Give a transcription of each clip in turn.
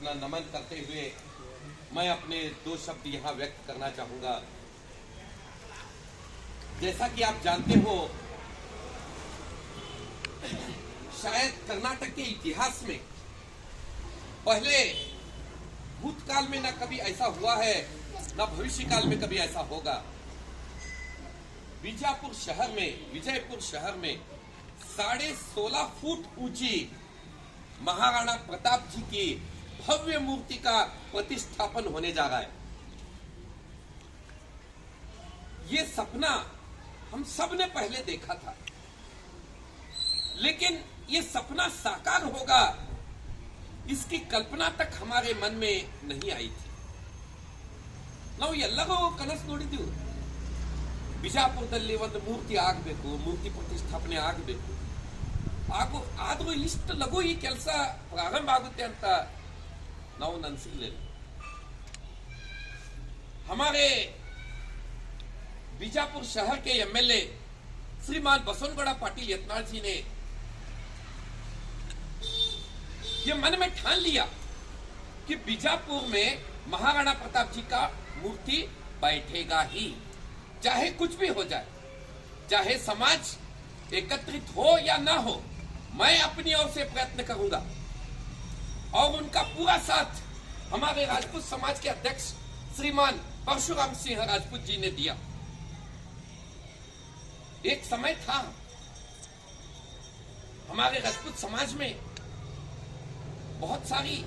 अपना नमन करते हुए मैं अपने दो शब्द यहाँ व्यक्त करना चाहूंगा। जैसा कि आप जानते हो, शायद कर्नाटक के इतिहास में पहले भूतकाल में न कभी ऐसा हुआ है, न भविष्य काल में कभी ऐसा होगा। विजयपुर शहर में 16.5 फुट ऊंची महाराणा प्रताप जी की भव्य मूर्ति का प्रतिष्ठापन होने जा रहा है। ये सपना हम सब ने पहले देखा था, लेकिन ये सपना साकार होगा इसकी कल्पना तक हमारे मन में नहीं आई थी। ನಾವು ಎಲ್ಲರೂ ಕನಸು ನೋಡಿದ್ದೀವಿ, ಬಿಜಾಪುರದಲ್ಲಿ ಒಂದು ಮೂರ್ತಿ ಆಗಬೇಕು, ಮೂರ್ತಿ ಪ್ರತಿಷ್ಠಾಪನೆ ಆಗಬೇಕು, ಆದರೂ ಇಷ್ಟು ಲಘು ಈ ಕೆಲಸ ಪ್ರಾರಂಭ ಆಗುತ್ತೆ ಅಂತ ನಾವು ನೆನೆಸಿರಲಿಲ್ಲ। हमारे बीजापुर शहर के एमएलए श्रीमान बसवनगौड़ा पाटिल यत्नाल जी ने ये मन में ठान लिया कि बीजापुर में महाराणा प्रताप जी का मूर्ति बैठेगा ही, चाहे कुछ भी हो जाए, चाहे समाज एकत्रित हो या ना हो। मैं अपनी ओर से प्रयत्न करूंगा और उनका पूरा साथ हमारे राजपूत समाज के अध्यक्ष श्रीमान परशुराम सिंह राजपूत जी ने दिया। एक समय था हमारे राजपूत समाज में बहुत सारी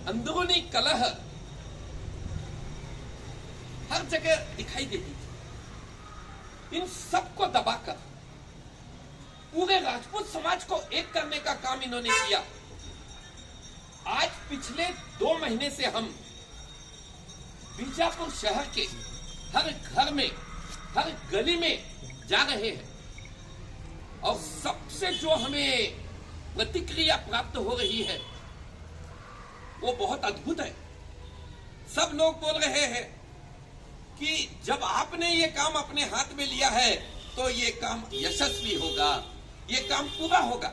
अंदरूनी कलह हर जगह दिखाई देती थी। इन सबको दबाकर पूरे राजपूत समाज को एक करने का काम इन्होंने किया। आज पिछले 2 महीने से हम बीजापुर शहर के हर घर में, हर गली में जा रहे हैं और सबसे जो हमें प्रतिक्रिया प्राप्त हो रही है वो बहुत अद्भुत है। सब लोग बोल रहे हैं कि जब आपने ये काम अपने हाथ में लिया है तो ये काम यशस्वी होगा, ये काम पूरा होगा।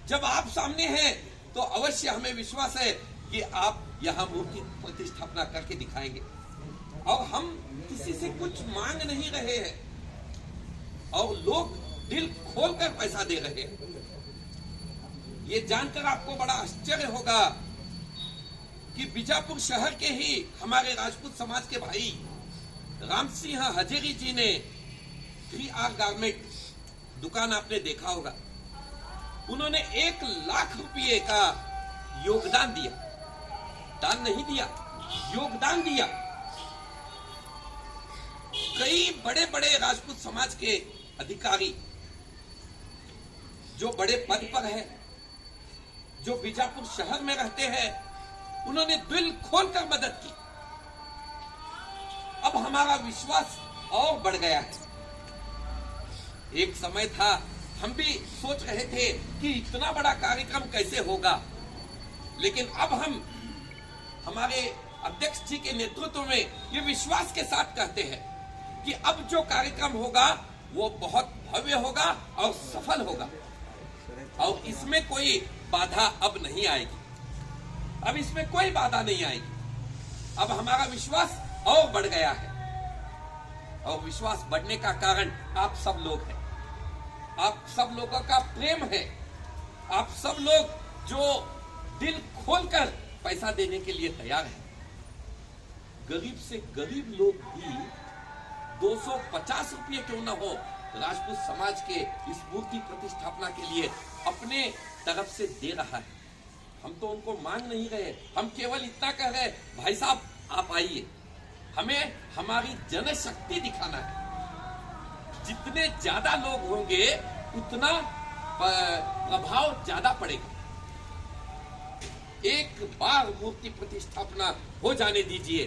जब आप सामने हैं तो अवश्य हमें विश्वास है कि आप यहां मूर्ति प्रतिष्ठापना करके दिखाएंगे। और हम किसी से कुछ मांग नहीं रहे हैं और लोग दिल खोलकर पैसा दे रहे हैं। ये जानकर आपको बड़ा आश्चर्य होगा कि बीजापुर शहर के ही हमारे राजपूत समाज के भाई राम सिंह हजेरी जी ने 3R गारमेंट दुकान आपने देखा होगा, उन्होंने 1 लाख रुपये का योगदान दिया। दान नहीं दिया, योगदान दिया। कई बड़े बड़े राजपूत समाज के अधिकारी जो बड़े पद पर हैं, जो बीजापुर शहर में रहते हैं, उन्होंने दिल खोलकर मदद की। अब हमारा विश्वास और बढ़ गया है। एक समय था हम भी सोच रहे थे कि इतना बड़ा कार्यक्रम कैसे होगा, लेकिन अब हम हमारे अध्यक्ष जी के नेतृत्व में ये विश्वास के साथ कहते हैं कि अब जो कार्यक्रम होगा वो बहुत भव्य होगा और सफल होगा और इसमें कोई बाधा अब नहीं आएगी। अब इसमें कोई बाधा नहीं आएगी। अब हमारा विश्वास और बढ़ गया है और विश्वास बढ़ने का कारण आप सब लोग हैं। आप सब लोगों का प्रेम है। आप सब लोग जो दिल खोलकर पैसा देने के लिए तैयार हैं। गरीब से गरीब लोग भी 250 रुपये क्यों न हो, राजपूत समाज के इस मूर्ति प्रतिष्ठापना के लिए अपने तरफ से दे रहा है। हम तो उनको मांग नहीं रहे, हम केवल इतना कह रहे, भाई साहब आप आइए, हमें हमारी जनशक्ति दिखाना है। जितने ज्यादा लोग होंगे उतना प्रभाव ज्यादा पड़ेगा। एक बार मूर्ति प्रतिष्ठापना हो जाने दीजिए,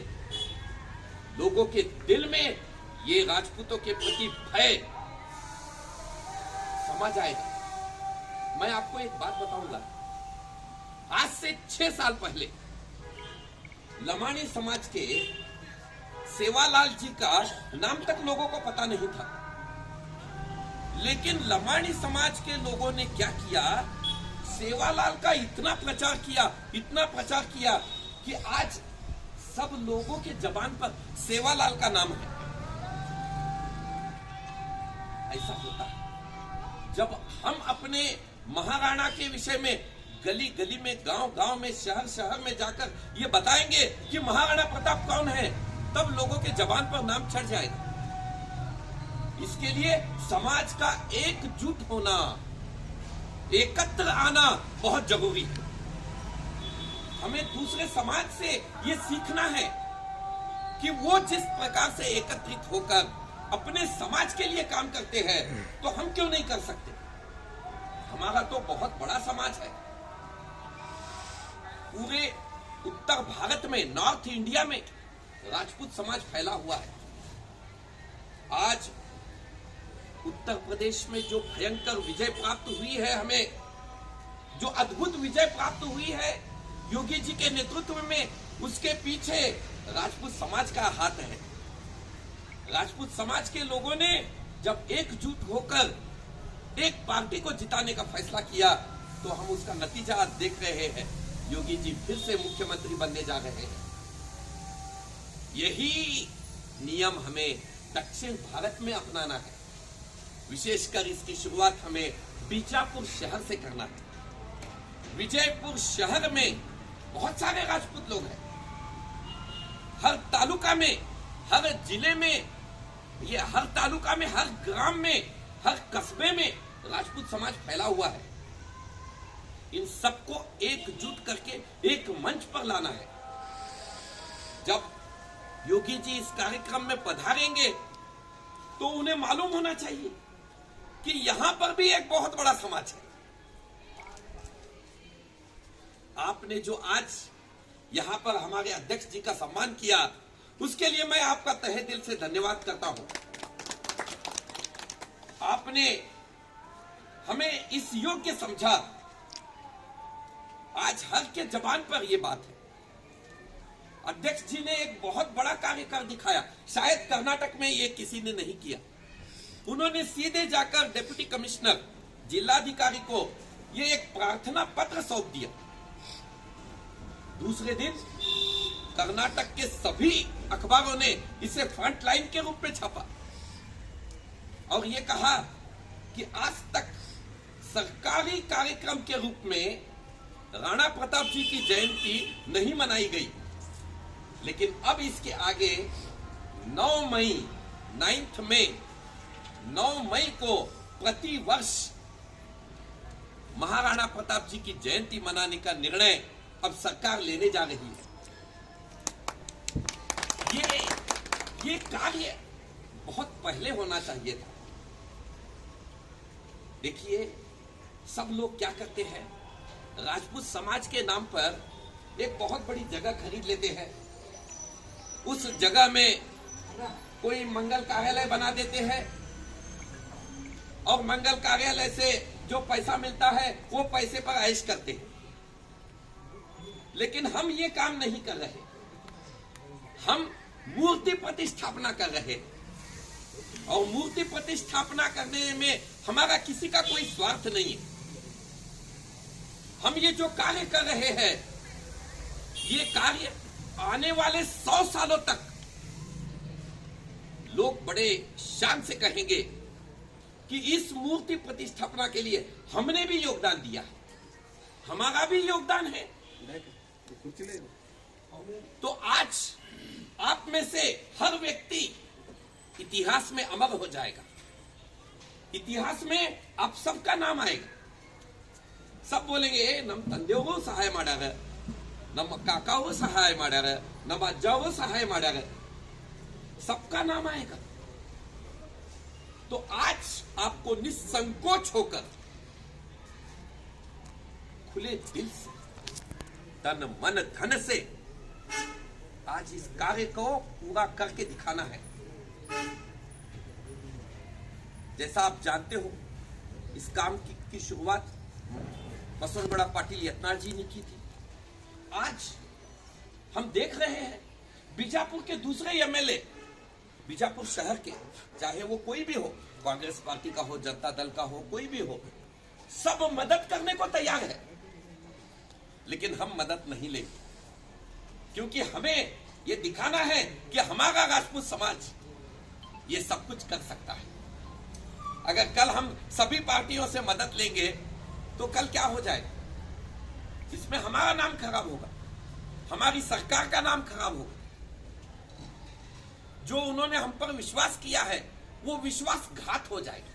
लोगों के दिल में ये राजपूतों के प्रति भय समा जाएगा। मैं आपको एक बात बताऊंगा, आज से 6 साल पहले लमाणी समाज के सेवालाल जी का नाम तक लोगों को पता नहीं था, लेकिन लमाणी समाज के लोगों ने क्या किया, सेवालाल का इतना प्रचार किया कि आज सब लोगों के जबान पर सेवालाल का नाम है। ऐसा होता है जब हम अपने महाराणा के विषय में गली गली में, गांव गांव में, शहर शहर में जाकर ये बताएंगे कि महाराणा प्रताप कौन है, तब लोगों के जबान पर नाम चढ़ जाएगा। इसके लिए समाज का एकजुट होना, एकत्र आना बहुत जरूरी है। हमें दूसरे समाज से ये सीखना है कि वो जिस प्रकार से एकत्रित होकर अपने समाज के लिए काम करते हैं, तो हम क्यों नहीं कर सकते। हमारा तो बहुत बड़ा समाज है। पूरे उत्तर भारत में, नॉर्थ इंडिया में राजपूत समाज फैला हुआ है। आज उत्तर प्रदेश में जो भयंकर विजय प्राप्त हुई है, हमें जो अद्भुत विजय प्राप्त हुई है योगी जी के नेतृत्व में, उसके पीछे राजपूत समाज का हाथ है। राजपूत समाज के लोगों ने जब एकजुट होकर एक पार्टी को जिताने का फैसला किया, तो हम उसका नतीजा आज देख रहे हैं। योगी जी फिर से मुख्यमंत्री बनने जा रहे हैं। यही नियम हमें दक्षिण भारत में अपनाना है। विशेषकर इसकी शुरुआत हमें बीजापुर शहर से करना है। विजयपुर शहर में बहुत सारे राजपूत लोग हैं। हर तालुका में, हर जिले में, ये हर तालुका में, हर ग्राम में, हर कस्बे में राजपूत समाज फैला हुआ है। इन सबको एकजुट करके एक मंच पर लाना है। जब योगी जी इस कार्यक्रम में पधारेंगे, तो उन्हें मालूम होना चाहिए कि यहां पर भी एक बहुत बड़ा समाज है। आपने जो आज यहां पर हमारे अध्यक्ष जी का सम्मान किया, उसके लिए मैं आपका तहे दिल से धन्यवाद करता हूं। आपने हमें इस योग्य समझा। आज हर के जबान पर यह बात है। अध्यक्ष जी ने एक बहुत बड़ा कार्य कर दिखाया। शायद कर्नाटक में ये किसी ने नहीं किया। उन्होंने सीधे जाकर डिप्टी कमिश्नर, जिलाधिकारी को ये एक प्रार्थना पत्र सौंप दिया। दूसरे दिन कर्नाटक के सभी अखबारों ने इसे फ्रंट लाइन के रूप में छापा और ये कहा कि आज तक सरकारी कार्यक्रम के रूप में राणा प्रताप जी की जयंती नहीं मनाई गई, लेकिन अब इसके आगे 9 मई को प्रति वर्ष महाराणा प्रताप जी की जयंती मनाने का निर्णय अब सरकार लेने जा रही है। ये कार्य बहुत पहले होना चाहिए था। देखिए, सब लोग क्या करते हैं, राजपूत समाज के नाम पर एक बहुत बड़ी जगह खरीद लेते हैं। उस जगह में कोई मंगल कार्यालय बना देते हैं और मंगल कार्यालय से जो पैसा मिलता है वो पैसे पर ऐश करते हैं। लेकिन हम ये काम नहीं कर रहे। हम मूर्ति प्रतिष्ठापना कर रहे हैं और मूर्ति प्रतिष्ठापना करने में हमारा किसी का कोई स्वार्थ नहीं है। हम ये जो कार्य कर रहे हैं, ये कार्य आने वाले 100 सालों तक लोग बड़े शान से कहेंगे कि इस मूर्ति प्रतिष्ठापना के लिए हमने भी योगदान दिया है, हमारा भी योगदान है। तो आज आप में से हर व्यक्ति इतिहास में अमर हो जाएगा। इतिहास में आप सबका नाम आएगा। सब बोलेंगे नम ತಂದೆಗೂ ಸಹಾಯ ಮಾಡ್ಯಾರ, ನಮ್ಮ काकाओ सहाय ಮಾಡ್ಯಾರ, ನಮ್ಮ अज्जाओ सहाय ಮಾಡ್ಯಾರ, सबका नाम आएगा। तो आज आपको निसंकोच होकर खुले दिल से, तन मन धन से आज इस कार्य को पूरा करके दिखाना है। जैसा आप जानते हो, इस काम की शुरुआत बसवनगुड़ा पाटिल यत्नाल जी ने की थी। आज हम देख रहे हैं बीजापुर के दूसरे एमएलए, बीजापुर शहर के, चाहे वो कोई भी हो, कांग्रेस पार्टी का हो, जनता दल का हो, कोई भी हो, सब मदद करने को तैयार है। लेकिन हम मदद नहीं लेंगे, क्योंकि हमें यह दिखाना है कि हमारा राजपूत समाज ये सब कुछ कर सकता है। अगर कल हम सभी पार्टियों से मदद लेंगे तो कल क्या हो जाएगा? इसमें हमारा नाम खराब होगा, हमारी सरकार का नाम खराब होगा। जो उन्होंने हम पर विश्वास किया है वो विश्वासघात हो जाएगा।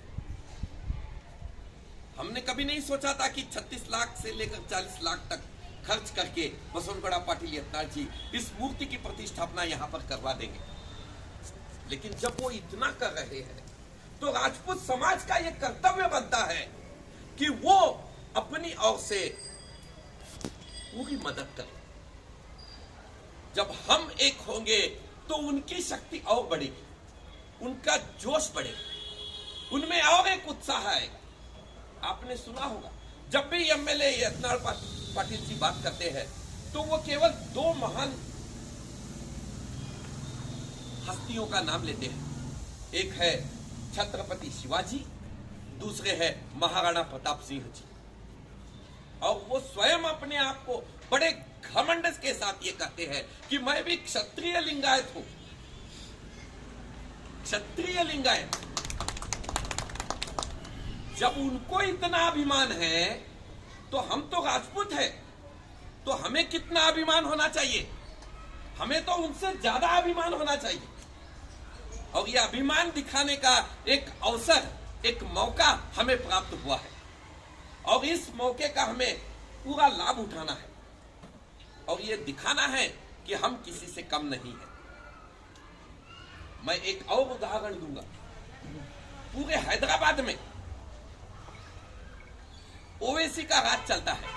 हमने कभी नहीं सोचा था कि 36 लाख से लेकर 40 लाख तक खर्च करके बसवनगुड़ा पाटिल यत्नाथ जी इस मूर्ति की प्रतिष्ठापना यहां पर करवा देंगे। लेकिन जब वो इतना कर रहे हैं तो राजपूत समाज का यह कर्तव्य बनता है कि वो अपनी ओर से पूरी मदद करें। जब हम एक होंगे तो उनकी शक्ति और बढ़ेगी, उनका जोश बढ़ेगा, उनमें और एक उत्साह आएगा। आपने सुना होगा जब भी एमएलए यत्नाथ पाटिल जी बात करते हैं तो वो केवल दो महान हस्तियों का नाम लेते हैं। एक है छत्रपति शिवाजी, दूसरे है महाराणा प्रताप सिंह जी। और वो स्वयं अपने आप को बड़े घमंड के साथ ये कहते हैं कि मैं भी क्षत्रिय लिंगायत हूं, क्षत्रिय लिंगायत। जब उनको इतना अभिमान है तो हम तो राजपूत है, तो हमें कितना अभिमान होना चाहिए? हमें तो उनसे ज्यादा अभिमान होना चाहिए। और यह अभिमान दिखाने का एक अवसर, एक मौका हमें प्राप्त हुआ है और इस मौके का हमें पूरा लाभ उठाना है और यह दिखाना है कि हम किसी से कम नहीं है। मैं एक और उदाहरण दूंगा। पूरे हैदराबाद में ओवैसी का राज चलता है,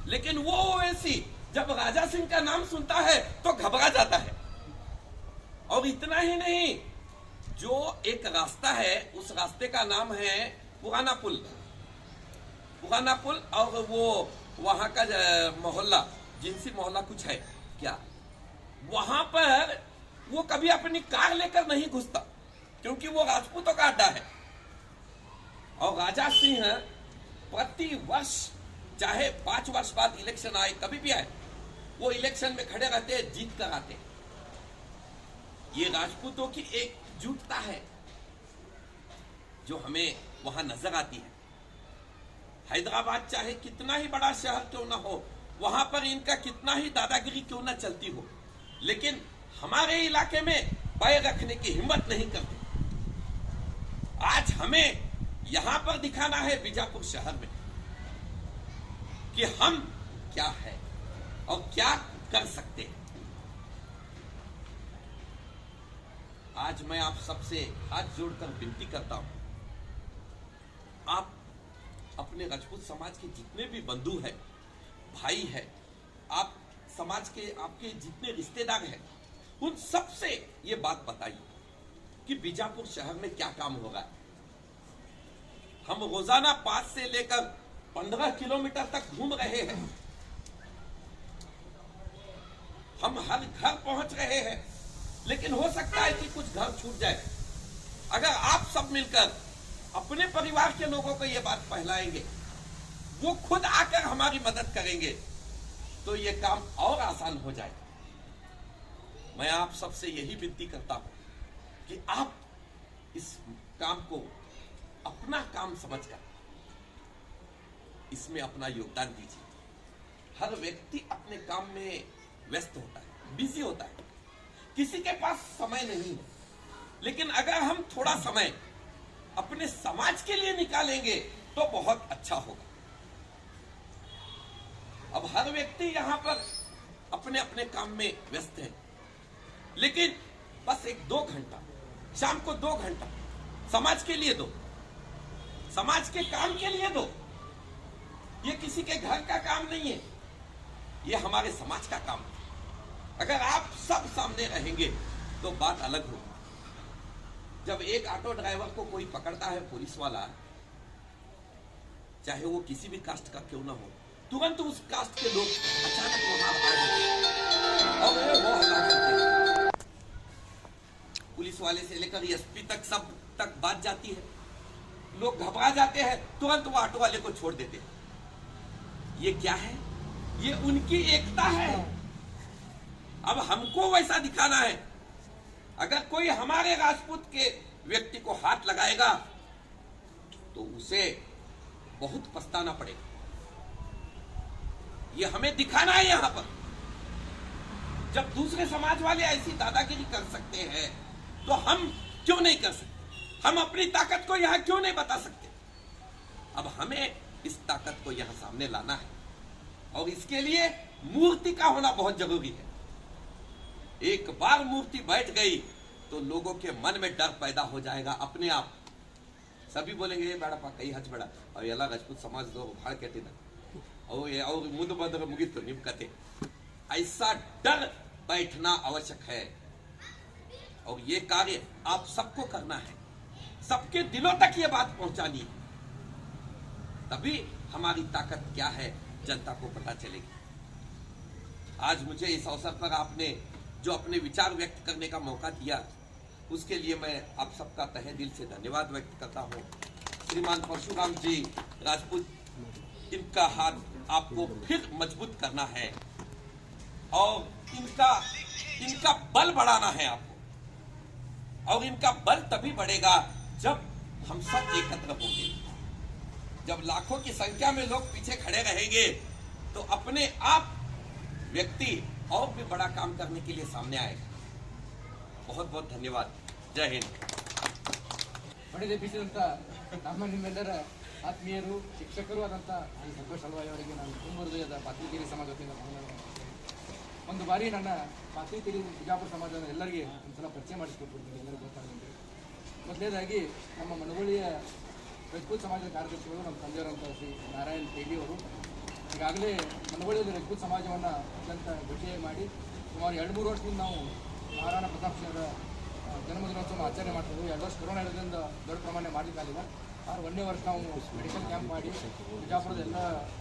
लेकिन वो ओवैसी जब राजा सिंह का नाम सुनता है तो घबरा जाता है। और इतना ही नहीं, जो एक रास्ता है उस रास्ते का नाम है पुराना पुल। पुराना पुल और वो वहां का मोहल्ला, जिनसी मोहल्ला कुछ है क्या, वहां पर वो कभी अपनी कार लेकर नहीं घुसता क्योंकि वो राजपूतों का अड्डा है। और राजा सिंह प्रति वर्ष, चाहे 5 वर्ष बाद इलेक्शन आए, कभी भी आए, वो इलेक्शन में खड़े रहते हैं, जीत कर आते हैं। ये राजपूतों की एकजुटता है जो हमें वहां नजर आती है। हैदराबाद चाहे कितना ही बड़ा शहर क्यों ना हो, वहां पर इनका कितना ही दादागिरी क्यों ना चलती हो, लेकिन हमारे इलाके में पैर रखने की हिम्मत नहीं करते। आज हमें यहां पर दिखाना है बीजापुर शहर में कि हम क्या है और क्या कर सकते हैं। आज मैं आप सबसे हाथ जोड़कर विनती करता हूं, आप अपने राजपूत समाज के जितने भी बंधु हैं, भाई हैं, आप समाज के आपके जितने रिश्तेदार हैं, उन सबसे ये बात बताइए कि बीजापुर शहर में क्या काम हो रहा है। हम रोजाना 5 से लेकर 15 किलोमीटर तक घूम रहे हैं, हम हर घर पहुंच रहे हैं, लेकिन हो सकता है कि कुछ घर छूट जाए। अगर आप सब मिलकर अपने परिवार के लोगों को यह बात फैलाएंगे, वो खुद आकर हमारी मदद करेंगे, तो यह काम और आसान हो जाएगा। मैं आप सबसे यही विनती करता हूं कि आप इस काम को अपना काम समझकर इसमें अपना योगदान दीजिए। हर व्यक्ति अपने काम में व्यस्त होता है, बिजी होता है, किसी के पास समय नहीं है, लेकिन अगर हम थोड़ा समय अपने समाज के लिए निकालेंगे तो बहुत अच्छा होगा। अब हर व्यक्ति यहां पर अपने अपने काम में व्यस्त है, लेकिन बस 1-2 घंटा, शाम को 2 घंटा समाज के लिए दो, समाज के काम के लिए दो। ये किसी के घर का काम नहीं है, ये हमारे समाज का काम है। अगर आप सब सामने रहेंगे तो बात अलग होगी। जब एक ऑटो ड्राइवर को कोई पकड़ता है पुलिस वाला, चाहे वो किसी भी कास्ट का क्यों ना हो, तुरंत उस कास्ट के लोग अचानक वहां आ जाते और वो हल्ला करते हैं। पुलिस वाले से लेकर एसपी तक सब तक बात जाती है, लोग घबरा जाते हैं, तुरंत वो ऑटो वाले को छोड़ देते हैं। ये क्या है? ये उनकी एकता है। अब हमको वैसा दिखाना है। अगर कोई हमारे राजपूत के व्यक्ति को हाथ लगाएगा तो उसे बहुत पछताना पड़ेगा। ये हमें दिखाना है यहां पर। जब दूसरे समाज वाले ऐसी दादागिरी कर सकते हैं तो हम क्यों नहीं कर सकते? हम अपनी ताकत को यहां क्यों नहीं बता सकते? अब हमें इस ताकत को यहां सामने लाना है और इसके लिए मूर्ति का होना बहुत जरूरी है। एक बार मूर्ति बैठ गई तो लोगों के मन में डर पैदा हो जाएगा अपने आप। सभी बोलेंगे ये ಬೇಡಪ್ಪ ಕೈ ಹಚ್ಚಬೇಡ और ಎಲ್ಲ राजपूत समाजದವರು ಬಹಳ ಕೆಟ್ಟಿದ್ದಾರೆ और ಮುಂದೆ ಬಂದರೆ ಮುಗಿತು ನಿಮ್ಮ ಕತೆ। ऐसा डर बैठना आवश्यक है और ये कार्य आप सबको करना है। सबके दिलों तक ये बात पहुंचानी है, तभी हमारी ताकत क्या है जनता को पता चलेगी। आज मुझे इस अवसर पर आपने जो अपने विचार व्यक्त करने का मौका दिया उसके लिए मैं आप सबका तहे दिल से धन्यवाद व्यक्त करता हूं। श्रीमान परशुराम जी राजपूत, इनका हाथ आपको फिर मजबूत करना है और इनका बल बढ़ाना है आपको। और इनका बल तभी बढ़ेगा जब हम सब एकत्र होंगे। जब लाखों की संख्या में लोग पीछे खड़े रहेंगे तो अपने आप व्यक्ति और भी बड़ा काम करने के लिए सामने आएगा। बहुत बहुत धन्यवाद। जय हिंद। ಪಡೆದೆಬ್ಬಿಸಿದಂಥ ನಮ್ಮ ನಿಮ್ಮೆಲ್ಲರ ಆತ್ಮೀಯರು ಶಿಕ್ಷಕರು ಆದಂಥ ಈ ಸಂತೋಷ್ ಅಲ್ವಾಯಿ ಅವರಿಗೆ ನಾನು ತುಂಬ ಹೃದಯದ ಪಾತ್ರಿಕೇರಿ ಸಮಾಜ ವತಿಯಿಂದ ಒಂದು ಬಾರಿ ನನ್ನ ಪಾತ್ರಿಕೇರಿ ಬಿಜಾಪುರ ಸಮಾಜದ ಎಲ್ಲರಿಗೆ ಒಂದ್ಸಲ ಪರಿಚಯ ಮಾಡಿಸ್ಕೊಟ್ಬಿಡ್ತೀನಿ, ಎಲ್ಲರಿಗೂ ಗೊತ್ತಾಗುತ್ತೆ. ಮೊದಲನೇದಾಗಿ ನಮ್ಮ ಮನಗೋಳಿಯ ರಜಪೂತ್ ಸಮಾಜದ ಕಾರ್ಯದರ್ಶಿಗಳು ನಮ್ಮ ತಂದೆಯವರಂಥ ಶ್ರೀ ನಾರಾಯಣ್ ತೇಲಿ ಅವರು ಈಗಾಗಲೇ ಮನಗೋಳಿಯಲ್ಲಿ ರಜಪೂತ್ ಸಮಾಜವನ್ನು ಅತ್ಯಂತ ಗಟ್ಟಿಯಾಗಿ ಮಾಡಿ ಸುಮಾರು 2-3 ವರ್ಷದಿಂದ ನಾವು ಮಹಾರಾಣಾ ಪ್ರತಾಪ್ ಸಿಂಹರ ಜನ್ಮದಿನೋತ್ಸವ ಆಚರಣೆ ಮಾಡ್ತಿದ್ವಿ. 2 ವರ್ಷ ಕೊರೋನಾ ಇರೋದ್ರಿಂದ ದೊಡ್ಡ ಪ್ರಮಾಣ ಮಾಡಲಿಕ್ಕಾಗಿಲ್ಲ. 1ನೇ ವರ್ಷ ನಾವು ಮೆಡಿಕಲ್ ಕ್ಯಾಂಪ್ ಮಾಡಿ ಬಿಜಾಪುರದ ಎಲ್ಲ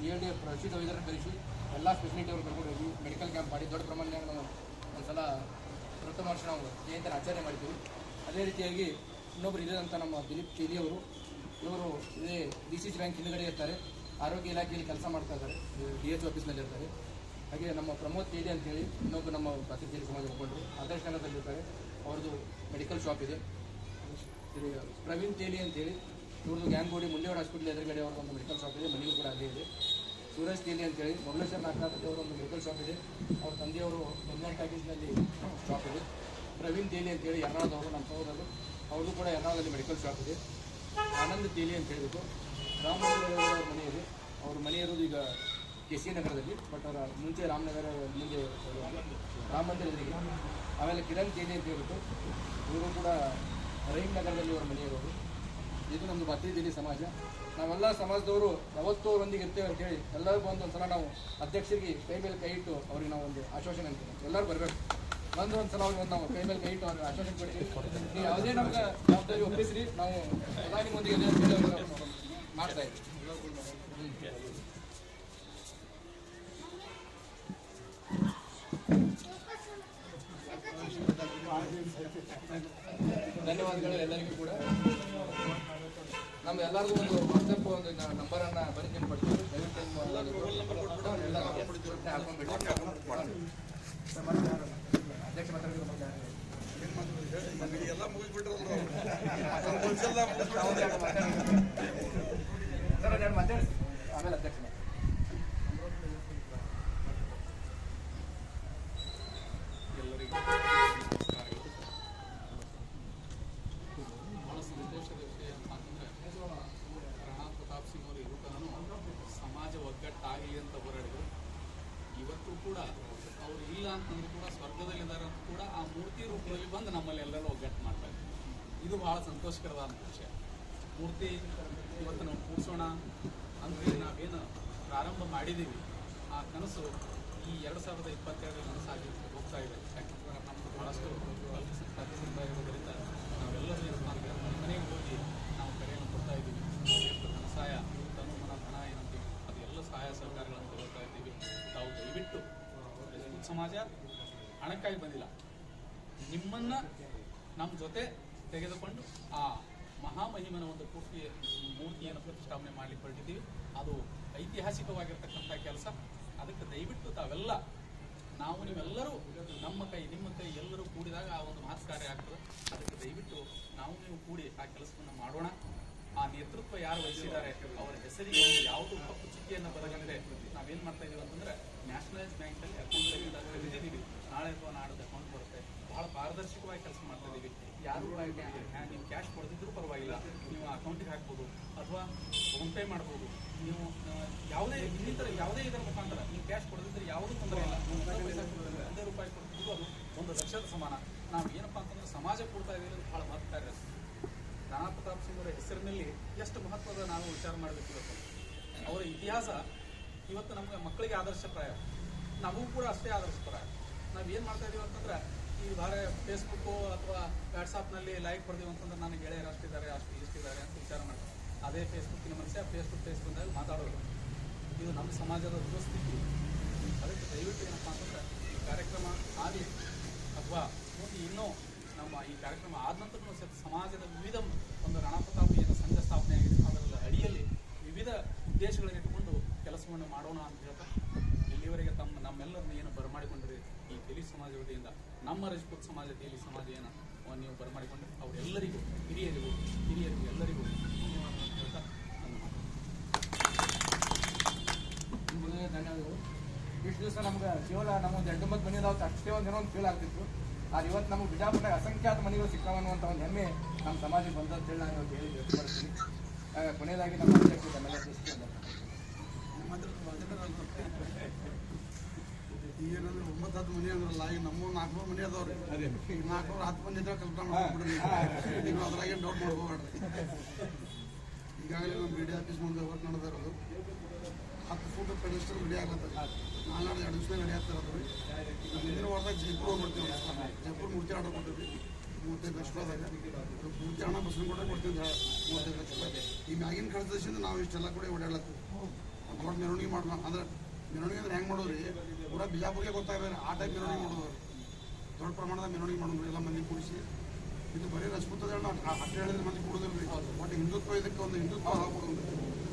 ELD ಪ್ರಸಿದ್ಧ ವೈದ್ಯರನ್ನು ಕರೆಸಿ ಎಲ್ಲ ಸ್ಪೆಷಲಿಟಿ ಅವರು ಕರ್ಕೊಂಡು ಹೋಗಿ ಮೆಡಿಕಲ್ ಕ್ಯಾಂಪ್ ಮಾಡಿ ದೊಡ್ಡ ಪ್ರಮಾಣದಾಗ ನಾವು ಒಂದ್ಸಲ ಪ್ರಥಮ ವರ್ಷ ನಾವು ಜಯಂತಿನ ಆಚರಣೆ ಮಾಡಿದ್ದೀವಿ. ಅದೇ ರೀತಿಯಾಗಿ ಇನ್ನೊಬ್ಬರು ಇದ್ದಂಥ ನಮ್ಮ ದಿಲೀಪ್ ತೇಲಿ ಅವರು, ಇವರು ಇದೇ DCC ಬ್ಯಾಂಕ್ ಹಿಂದುಗಡೆ ಇರ್ತಾರೆ, ಆರೋಗ್ಯ ಇಲಾಖೆಯಲ್ಲಿ ಕೆಲಸ ಮಾಡ್ತಾ ಇದ್ದಾರೆ, DHO ಆಫೀಸ್ನಲ್ಲಿ ಇರ್ತಾರೆ. ಹಾಗೆ ನಮ್ಮ ಪ್ರಮೋದ್ ತೇಲಿ ಅಂತೇಳಿ ಇನ್ನೊಬ್ಬರು ನಮ್ಮ ಪಾತ್ರಿಕೇರಿ ಸಮಾಜ ಮುಖಂಡರು ಆದರ್ಶ ನಗರದಲ್ಲಿರ್ತಾರೆ, ಅವ್ರದ್ದು ಮೆಡಿಕಲ್ ಶಾಪ್ ಇದೆ. ಪ್ರವೀಣ್ ತೇಲಿ ಅಂತೇಳಿ ಇವ್ರದ್ದು ಗ್ಯಾಂಗೋಡಿ ಮುಲ್ಲೇವಾಡ ಹಾಸ್ಪಿಟಲ್ ಎದುರುಗಡೆ ಅವ್ರದ್ದು ಒಂದು ಮೆಡಿಕಲ್ ಶಾಪ್ ಇದೆ, ಮನೆಗೂ ಕೂಡ ಅದೇ ಇದೆ. ಸೂರಜ್ ತೇಲಿ ಅಂತೇಳಿ ಮೊಬಲೇಶ್ವರ ನಾಗನಾಥ್ ಅವರ ಒಂದು ಮೆಡಿಕಲ್ ಶಾಪ್ ಇದೆ, ಅವ್ರ ತಂದೆಯವರು ಗಂಗನ್ ಟಾಕೀಸ್ನಲ್ಲಿ ಶಾಪ್ ಇದೆ. ಪ್ರವೀಣ್ ತೇಲಿ ಅಂತೇಳಿ ಎರ್ನಾಳದವರು, ನಮ್ಮ ಸಹೋದರರು, ಅವ್ರದ್ದು ಕೂಡ ಎರ್ನಾಳದಲ್ಲಿ ಮೆಡಿಕಲ್ ಶಾಪ್ ಇದೆ. ಆನಂದ್ ತೇಲಿ ಅಂತ ಹೇಳಿಬಿಟ್ಟು ರಾಮನಗರ ಮನೆ ಇದೆ, ಅವ್ರ ಮನೆ ಇರೋದು ಈಗ KC ನಗರದಲ್ಲಿ, ಬಟ್ ಅವರ ಮುಂಚೆ ರಾಮನಗರ ಮುಂದೆ ರಾಮ ಮಂದಿರ ಎದುರಿಗೆ. ಆಮೇಲೆ ಕಿರಣ್ ತೇಲಿ ಅಂತ ಹೇಳ್ಬಿಟ್ಟು ಇವರು ಕೂಡ ರೈಮ್ ನಗರದಲ್ಲಿ ಅವರ ಮನೆ ಇರೋದು. ಇದು ನಮ್ಮದು ಪಾತ್ರಿಕೇರಿ ಸಮಾಜ. ನಾವೆಲ್ಲ ಸಮಾಜದವರು ಯಾವತ್ತೂ ಒಂದಿಗೆ ಇರ್ತೇವೆ ಅಂತೇಳಿ ಎಲ್ಲರಿಗೂ ಒಂದೊಂದ್ಸಲ ನಾವು ಅಧ್ಯಕ್ಷರಿಗೆ ಕೈ ಮೇಲೆ ಕೈ ಇಟ್ಟು ಅವ್ರಿಗೆ ನಾವು ಒಂದು ಆಶ್ವಾಸನೆ ಅಂತೀವಿ. ಎಲ್ಲರೂ ಬರಬೇಕು, ಒಂದ್ಸಲ ಅವ್ರಿಗೆ ಒಂದು ನಾವು ಕೈ ಮೇಲೆ ಕೈ ಇಟ್ಟು ಅವ್ರಿಗೆ ಆಶ್ವಾಸನೆ ಕೊಡ್ತೀವಿ. ನೀವು ಯಾವುದೇ ನಮ್ಗೆ ಜವಾಬ್ದಾರಿ ಒಪ್ಪಿಸ್ರಿ, ನಾವು ಎಲ್ಲ ನಿಮ್ಮೊಂದಿಗೆ ಮಾಡ್ತಾ ಇದ್ದೀವಿ. ಧನ್ಯವಾದಗಳು ಎಲ್ಲರಿಗೂ ಕೂಡ. ನಮ್ಮ ಎಲ್ಲರಿಗೂ ಒಂದು ವಾಟ್ಸಪ್ ಒಂದು ನಂಬರನ್ನು ಬರೀತೀನಿ ಪಡ್ತೀವಿ. ಅಧ್ಯಕ್ಷ ಮಾತಾಡಿ ಆಮೇಲೆ ಅಧ್ಯಕ್ಷ ಒಗ್ಗಟ್ಟಾಗಲಿ ಅಂತ ಹೋರಾಡಿದರು. ಇವತ್ತು ಕೂಡ ಅವರು ಇಲ್ಲ ಅಂತಂದ್ರೂ ಕೂಡ ಸ್ವರ್ಗದಲ್ಲಿದ್ದಾರೆ ಅಂತ ಕೂಡ ಆ ಮೂರ್ತಿ ರೂಪದಲ್ಲಿ ಬಂದು ನಮ್ಮಲ್ಲಿ ಎಲ್ಲರೂ ಒಗ್ಗಟ್ಟು ಮಾಡ್ತಾ ಇದ್ದಾರೆ. ಇದು ಬಹಳ ಸಂತೋಷಕರವಾದ ವಿಷಯ. ಮೂರ್ತಿ ಇವತ್ತು ನಾವು ಕೂರಿಸೋಣ ಅಂತೇಳಿ ನಾವೇನು ಪ್ರಾರಂಭ ಮಾಡಿದ್ದೀವಿ, ಆ ಕನಸು ಈ 2022 ಕನಸಾಗಿ ಹೋಗ್ತಾ ಇದೆ. ಯಾಕಂದ್ರೆ ನಮ್ಮದು ಬಹಳಷ್ಟು ಸಾಧ್ಯತೆ ಇರೋದರಿಂದ ನಾವೆಲ್ಲರೂ ಏನಪ್ಪ ಅಂದರೆ ಮನೆಗೆ ಹೋಗಿ ನಾವು ಕರೆಯನ್ನು ಕೊಡ್ತಾ ಇದ್ದೀವಿ. ಎಷ್ಟು ಧನ ಸಹಾಯ, ತನು ಮನ ಧನ ಏನಂತೀವಿ ಅದೆಲ್ಲ ಸಹಾಯ ಸಹಕಾರಗಳನ್ನು ತಗೊಳ್ತಾ ಇದ್ದೀವಿ. ತಾವು ದಯವಿಟ್ಟು ರಜಪೂತ್ ಸಮಾಜ ಹಣಕ್ಕಾಗಿ ಬಂದಿಲ್ಲ, ನಿಮ್ಮನ್ನು ನಮ್ಮ ಜೊತೆ ತೆಗೆದುಕೊಂಡು ಆ ಮಹಾಮಹಿಮನ ಒಂದು ಮೂರ್ತಿಯನ್ನು ಪ್ರತಿಷ್ಠಾಪನೆ ಮಾಡಲಿಕ್ಕೆ ಹೊರಟಿದ್ದೀವಿ. ಅದು ಐತಿಹಾಸಿಕವಾಗಿರ್ತಕ್ಕಂಥ ಕೆಲಸ. ಅದಕ್ಕೆ ದಯವಿಟ್ಟು ತಾವೆಲ್ಲ ನಾವು ನೀವೆಲ್ಲರೂ ನಮ್ಮ ಕೈ ನಿಮ್ಮ ಕೈ ಎಲ್ಲರೂ ಕೂಡಿದಾಗ ಆ ಒಂದು ಮಹತ್ ಕಾರ್ಯ ಆಗ್ತದೆ. ಅದಕ್ಕೆ ದಯವಿಟ್ಟು ನಾವು ನೀವು ಕೂಡಿ ಆ ಕೆಲಸವನ್ನು ಮಾಡೋಣ. ಆ ನೇತೃತ್ವ ಯಾರು ವಹಿಸಿದ್ದಾರೆ ಅವರ ಹೆಸರಿಗೆ ಒಂದು ಯಾವುದು ಕಪ್ಪು ಚುಕ್ಕಿಯನ್ನು ಬರಗಂದ್ರೆ ನಾವೇನು ಮಾಡ್ತಾ ಇದೀವಿ ಅಂತಂದ್ರೆ ನ್ಯಾಷನಲೈಸ್ ಬ್ಯಾಂಕಲ್ಲಿ ಅಕೌಂಟ್ ತೆಗೆದಿದ್ದೀವಿ, ನಾಳೆ ಅಥವಾ ನಾಡೋದು ಅಕೌಂಟ್ ಬರುತ್ತೆ. ಬಹಳ ಪಾರದರ್ಶಕವಾಗಿ ಕೆಲಸ ಮಾಡ್ತಾ ಇದ್ದೀವಿ. ಯಾರು ನೀವು ಕ್ಯಾಶ್ ಕೊಡದಿದ್ರೂ ಪರವಾಗಿಲ್ಲ, ನೀವು ಅಕೌಂಟಿಗೆ ಹಾಕ್ಬೋದು ಅಥವಾ ಫೋನ್ಪೇ ಮಾಡ್ಬೋದು. ನೀವು ಯಾವುದೇ ಇನ್ನಿತರ ಯಾವುದೇ ಇದರ ಮುಖಾಂತರ ನೀವು ಕ್ಯಾಶ್ ಕೊಡದಿದ್ದರೆ ಯಾವುದೂ ತೊಂದರೆ ಇಲ್ಲ. ನೀವು ₹1 ಕೊಡ್ತಿದ್ರು ಅದು 1,00,000 ಸಮಾನ. ನಾವು ಏನಪ್ಪಾ ಅಂತಂದ್ರೆ ಸಮಾಜ ಕೊಡ್ತಾ ಇದ್ದೀವಿ ಅದು ಬಹಳ ಮಹತ್ಕಾರ್ಯ. ರಾಣಾ ಪ್ರತಾಪ್ ಸಿಂಗ್ ಅವರ ಹೆಸರಿನಲ್ಲಿ ಎಷ್ಟು ಮಹತ್ವದ ನಾವು ವಿಚಾರ ಮಾಡಬೇಕು. ಇವತ್ತು ಅವರ ಇತಿಹಾಸ ಇವತ್ತು ನಮ್ಗೆ ಮಕ್ಕಳಿಗೆ ಆದರ್ಶಪ್ರಾಯ, ನಮಗೂ ಕೂಡ ಅಷ್ಟೇ ಆದರ್ಶಪ್ರಾಯ. ನಾವು ಏನು ಮಾಡ್ತಾ ಇದೀವಿ ಅಂತಂದ್ರೆ ಈ ಬಾರ ಫೇಸ್ಬುಕ್ಕು ಅಥವಾ ವಾಟ್ಸಾಪ್ನಲ್ಲಿ ಲೈಕ್ ಕೊಡ್ತೀವಿ ಅಂತಂದ್ರೆ ನನಗೆ ಗೆಳೆಯರು ಅಷ್ಟಿದ್ದಾರೆ ಇಷ್ಟಿದ್ದಾರೆ ಅಂತ ವಿಚಾರ ಮಾಡ್ತಾರೆ. ಅದೇ ಫೇಸ್ಬುಕ್ಕಿನ ಮನುಷ್ಯ ಫೇಸ್ ಬಂದಾಗ ಮಾತಾಡೋದು. ಇದು ನಮ್ಮ ಸಮಾಜದ ದುಸ್ಥಿತಿ. ಅದಕ್ಕೆ ದಯವಿಟ್ಟು ಏನಪ್ಪ ಅಂತಂದ್ರೆ ಈ ಕಾರ್ಯಕ್ರಮ ಆಗಲಿ ಅಥವಾ ಮುಂದೆ ಇನ್ನೂ ನಮ್ಮ ಈ ಕಾರ್ಯಕ್ರಮ ಆದ ನಂತರ ಸಮಾಜದ ವಿವಿಧ ಒಂದು ರಾಣಾ ಪ್ರತಾಪ್ ಏನು ಸಂಘ ಸ್ಥಾಪನೆ ಆಗಿದೆ ಅದರ ಅಡಿಯಲ್ಲಿ ವಿವಿಧ ಉದ್ದೇಶಗಳನ್ನು ಇಟ್ಟುಕೊಂಡು ಕೆಲಸವನ್ನು ಮಾಡೋಣ ಅಂತ ಹೇಳ್ತಾ ಇಲ್ಲಿವರೆಗೆ ನಮ್ಮೆಲ್ಲರನ್ನು ಏನು ಬರಮಾಡಿಕೊಂಡಿರಿ ಈ ತೆಲಿ ಸಮಾಜ ವತಿಯಿಂದ ನಮ್ಮ ರಜಪೂತ್ ಸಮಾಜ ತೆಲಿ ಸಮಾಜ ಏನು ನೀವು ಬರಮಾಡಿಕೊಂಡ್ರೆ ಅವರೆಲ್ಲರಿಗೂ ಹಿರಿಯರಿಗೂ ಎಲ್ಲರಿಗೂ ಧನ್ಯವಾದ ಅಂತ ಹೇಳ್ತಾ ನನ್ನ ಧನ್ಯವಾದಗಳು. ಇಷ್ಟು ದಿವಸ ನಮ್ಗೆ ಕೇವಲ ನಮ್ಮೊಂದು 8-9 ಮನೆ ಅದಾವತ್ತು ಅಷ್ಟೇ ಏನೋ ಒಂದು ಫೀಲ್ ಆಗ್ತಿತ್ತು. ಆದ್ರೆ ಇವತ್ತು ನಮಗೆ ಬಿಜಾಪುರದಾಗ ಅಸಂಖ್ಯಾತ ಮನೆಗಳು ಸಿಕ್ಕಾವನ್ನುವಂಥ ಒಂದು ಹೆಮ್ಮೆ ನಮ್ಮ ಸಮಾಜಕ್ಕೆ ಬಂದಂತೇಳಿ ನಾನು ಇವತ್ತು ಹೇಳಿ ವ್ಯಕ್ತಪಡಿಸ್ತೀನಿ. ಕೊನೆಯದಾಗಿ ನಮ್ಮ ಅಧ್ಯಕ್ಷ ಈಗೇನಂದ್ರೆ 9-10 ಮನೆ ಅಂದ್ರಲ್ಲ, ಈಗ ನಮ್ಮ 400 ಮನೆ ಅದಾವ್ರಿ. ಈಗ 410 ಮಂದಿ ಇದ್ರೆ ಕಲ್ಪನೆ ಮಾಡ್ಬಿಡ್ರಿ. ನೀವು ಅದ್ರಾಗೇನು ಡೌಟ್ ಮಾಡ್ಕೋಬೇಡ್ರಿ. ಈಗಾಗಲೇ ನಮ್ಮ ಬಿ ಡಿ ಆಫೀಸ್ ಮುಂದೆ ವರ್ಕ್ ನಡೆದಿರೋದು 10 ಫೂಟ್ ಪೆಡಸ್ಟಲ್ ರೆಡಿ ಆಗತ್ತೆ. ನಾಳೆ 2 ದಿವಸ ರೆಡಿ ಆಗ್ತಿರೋದು ರೀ. ಮುಂದಿನ ವಾರದಾಗ ಜೈಪುರ ಹೋಗ್ಬಿಡ್ತೀವಿ. ಜೈಪುರ ಮೂರ್ತಿ ಆರ್ಡರ್ ಕೊಟ್ಟಿದ್ವಿ 35 ಲಕ್ಷ ರೂಪಾಯಿದಾಗ. ಮೂರ್ತಿ ಹಣ ಬಸವನಗುಡಿ ಕೊಡ್ತೀವಿ 35 ಲಕ್ಷ ರೂಪಾಯಿ. ಈ ಮ್ಯಾಗಿನ ಕಳಿಸಿಂದ ನಾವು ಇಷ್ಟೆಲ್ಲ ಕೂಡ ಓಡಾಡ್ಲತ್ತೀವಿ. ದೊಡ್ಡ ಮೆರವಣಿಗೆ ಮಾಡೋಣ ಅಂದ್ರೆ ಮೆರವಣಿಗೆ ಅಂದ್ರೆ ಹೆಂಗೆ ಮಾಡೋದ್ರಿ, ಪೂರಾ ಬಿಜಾಪುರಿಗೆ ಗೊತ್ತಾಗ್ತಾರೆ ಆ ಟೈಪ್ ಮೆರವಣಿಗೆ ಮಾಡೋದು. ದೊಡ್ಡ ಪ್ರಮಾಣದ ಮೆರವಣಿಗೆ ಮಾಡೋದು ಎಲ್ಲ ಮಂದಿ ಕೂಡಿಸಿ. ಇದು ಬರೀ ರಜಪೂತದ ಅಟ್ಟೆ ಹೇಳಿದ್ರೆ ಮಂದಿ ಕೊಡೋದಿಲ್ಲ ರೀ. ಬಟ್ ಹಿಂದುತ್ವ ಇದಕ್ಕೆ ಒಂದು ಹಿಂದುತ್ವ ಹಾಕೊಡೋದು.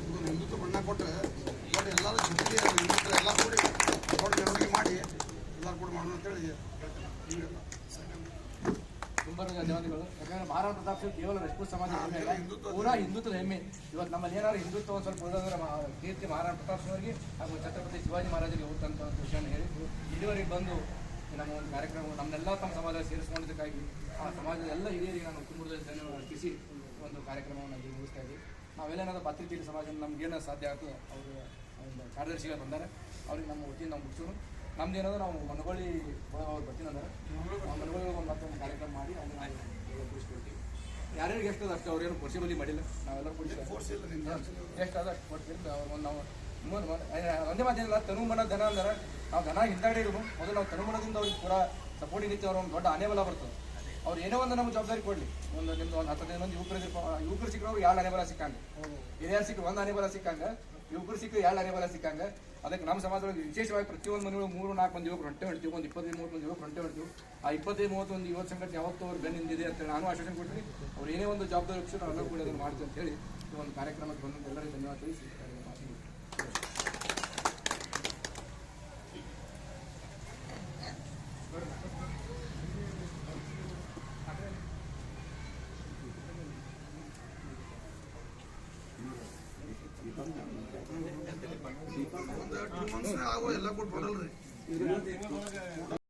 ಇದೊಂದು ಹಿಂದುತ್ವ ಬಣ್ಣ ಕೊಟ್ಟರೆ ಬಟ್ ಎಲ್ಲರೂ ಜೊತೆಗೆ ಹಿಂದುತ್ವ ಎಲ್ಲ ಕೂಡಿ ದೊಡ್ಡ ಮೆರವಣಿಗೆ ಮಾಡಿ ಎಲ್ಲರೂ ಕೂಡ ಮಾಡೋಣ ಅಂತೇಳಿ ಈಗೆಲ್ಲ ತುಂಬ ಧನ್ಯವಾದಗಳು. ಯಾಕಂದ್ರೆ ಮಹಾರಾಣಾ ಪ್ರತಾಪ್ ಸಿಂಗ್ ಕೇವಲ ರಜಪೂತ್ ಸಮಾಜ ಹೆಮ್ಮೆ ಅಲ್ಲ, ಪೂರಾ ಹಿಂದುತ್ವದ ಹೆಮ್ಮೆ. ಇವತ್ತು ನಮ್ಮಲ್ಲಿ ಏನಾದ್ರು ಹಿಂದುತ್ವ ಒಂದು ಸ್ವಲ್ಪ ಉಳಿದ್ರೆ ಕೀರ್ತಿ ಮಹಾರಾಣಾ ಪ್ರತಾಪ್ ಸಿಂಗ್ ಅವರಿಗೆ ಹಾಗೂ ಛತ್ರಪತಿ ಶಿವಾಜಿ ಮಹಾರಾಜರಿಗೆ ಹೋಗ್ತಂತ ಒಂದು ವಿಷಯನ ಹೇಳಿ ಇಲ್ಲಿವರೆಗೆ ಬಂದು ನಮ್ಮ ಒಂದು ಕಾರ್ಯಕ್ರಮ ನಮ್ಮನ್ನೆಲ್ಲ ತಮ್ಮ ಸಮಾಜ ಸೇರಿಸ್ಕೊಂಡಿದ್ದಕ್ಕಾಗಿ ಆ ಸಮಾಜದ ಎಲ್ಲ ಹಿರಿಯರಿಗೆ ನಾನು ತುಂಬ ಧನ್ಯವಾದ ಅರ್ಪಿಸಿ ಒಂದು ಕಾರ್ಯಕ್ರಮವನ್ನು ಇಲ್ಲಿ ಮುಗಿಸ್ತಾ ಇದ್ದೀವಿ. ನಾವೆಲ್ಲೇನಾದ್ರೂ ಪಾತ್ರಿಕೇರಿ ಸಮಾಜ ನಮ್ಗೇನೋ ಸಾಧ್ಯ ಆಗ್ತದೆ ಅವರು ಒಂದು ಕಾರ್ಯದರ್ಶಿಗಳು ಬಂದರೆ ಅವ್ರಿಗೆ ನಮ್ಮ ವತಿಯಿಂದ ನಾವು ಮುಗಿಸೋಣ. ನಮ್ದು ಏನಾದರೂ ನಾವು ಮನಗೊಳ್ಳಿ ಅವ್ರು ಬರ್ತೀನಿ ಅಂದ್ರೆ ಮನಗೊಳ್ಳಿ ಒಂದು ಮತ್ತೊಂದು ಕಾರ್ಯಕ್ರಮ ಮಾಡಿ ಅಲ್ಲಿ ನಾವು ಕೂರಿಸ್ಕೊಳ್ತೀವಿ. ಯಾರ್ಯಾರಿಗೆ ಎಷ್ಟು ಅಷ್ಟು ಅವ್ರೇನು ಪೊಸಿಬಲಿ ಮಾಡಿಲ್ಲ, ನಾವೆಲ್ಲರೂ ಕೂಡಿಸಿ ಎಷ್ಟು ಅದು ಅಷ್ಟು ಕೊಡ್ತೀವಿ. ಅವ್ರು ನಾವು ಒಂದೇ ಮಾತೇನಿಲ್ಲ, ತನುಮನ ಧನ ಅಂದ್ರೆ ನಾವು ಧನ ಹಿಂದಾಗಡೆ ಇರೋದು ಮೊದಲು ನಾವು ತನುಮನದಿಂದ ಅವ್ರಿಗೆ ಪೂರಾ ಸಪೋರ್ಟ್ ನಿಂತು ಅವ್ರ ಒಂದು ದೊಡ್ಡ ಆನೆಬಲ ಬರ್ತದೆ. ಅವ್ರು ಏನೋ ಒಂದು ನಮ್ಗೆ ಜವಾಬ್ದಾರಿ ಕೊಡಲಿ. ನಿಮ್ದು ಒಂದು 10 ಮಂದಿ ಯುವಕರು ಸಿಕ್ಕರು 2 ಆನೆಬಲ ಸಿಕ್ಕಂಗೆ, ಹಿರಿಯರು ಸಿಕ್ಕರು 1 ಆನೆಬಲ ಸಿಕ್ಕಂಗೆ, ಯುವಕರು ಸಿಕ್ಕರು 2 ಆನೆಬಲ ಸಿಕ್ಕಂಗೆ. ಅದಕ್ಕೆ ನಮ್ಮ ಸಮಾಜದೊಳಗೆ ವಿಶೇಷವಾಗಿ ಪ್ರತಿಯೊಂದು ಮನೆಗಳು 3-4 ಮಂದಿ ಯುವಕರು ಹೊಂಟೀವಿ. ಒಂದು 25-30 ಮಂದಿ ಯುವಕರು ಹೊಂಟೀವಿ. ಆ 25-30 ಯುವಕ ಸಂಘಟನೆ ಯಾವತ್ತೂ ಅವ್ರು ಬೆನ್ನಿಂದಿದೆ ಅಂತೇಳಿ ನಾನು ಆಶ್ವಾಸನೆ ಕೊಡ್ತೀನಿ. ಅವ್ರು ಏನೇ ಒಂದು ಜವಾಬ್ದಾರಿ ವಿಷಯ ನಾವೆಲ್ಲರೂ ಕೂಡ ಅದನ್ನು ಮಾಡ್ತೀವಿ ಅಂತ ಹೇಳಿ ಈ ಒಂದು ಕಾರ್ಯಕ್ರಮಕ್ಕೆ ಬಂದು ಎಲ್ಲರಿಗೂ ಧನ್ಯವಾದ ತಿಳಿಸಿ ಒಂದು 2 ಮಂತ್ಸ್ ಆಗೋ ಎಲ್ಲ ಕೊಟ್ಟು ಕೊಡಲ್ರಿ.